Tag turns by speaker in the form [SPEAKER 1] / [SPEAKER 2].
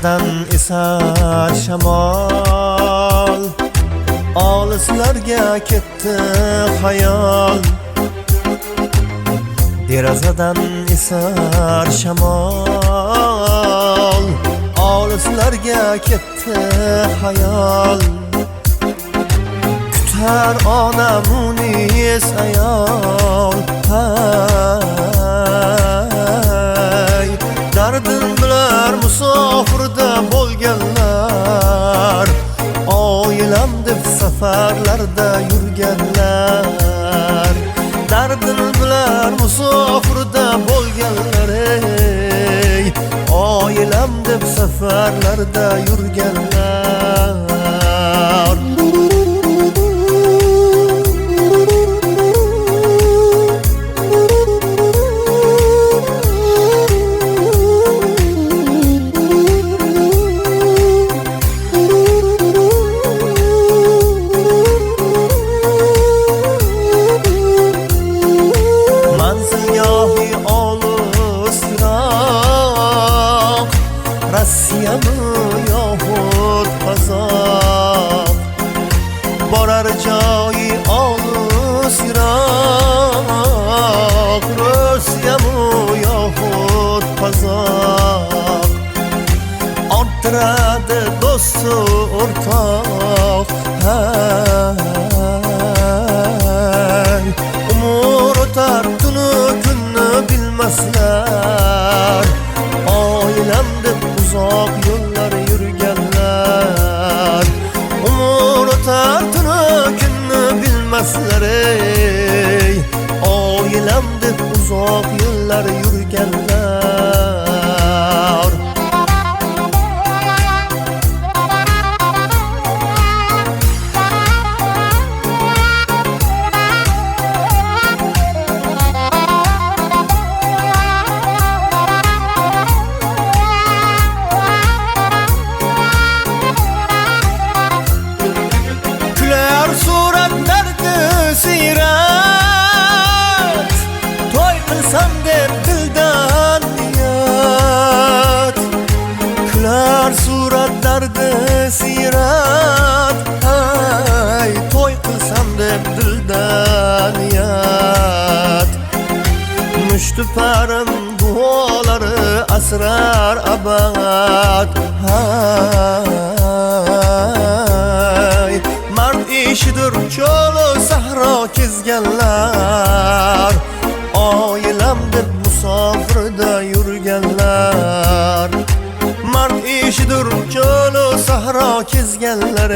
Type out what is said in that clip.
[SPEAKER 1] Derazadan esar shamol, olislarga ketdi xayol. Derazadan esar shamol, olislarga ketdi xayol. Kutar ona munis ayol, hay dardin bilar musofirda bo'lganlar, oilam deb safarlarda yurganlar. Dardin bilar musofirda bo'lganlar, ey oilam deb safarlarda yurganlar. Rossiyami yoxud Qozoq, borar joyi olisroq. Rossiyami yoxud Qozoq, orttiradi do'stu o'rtoq. Hay umr o'tar tunu kunni bilmaslar, oilam deb uzoq yo'llar yurganlar. Umr o'tar tunu kunni bilmaslar, ey oilam deb uzoq yo'llar yurganlar. Siyrat to'y qilsam deb dildan niyat, kular suratlarda siyrat. Ay to'y qilsam deb dildan niyat, mushti parim duolari asrar abad. Hay mard ishidir cho'lu sahro kezganlar, oilam deb musofirda yurganlar. Mard ishidir cho'lu sahro kezganlar,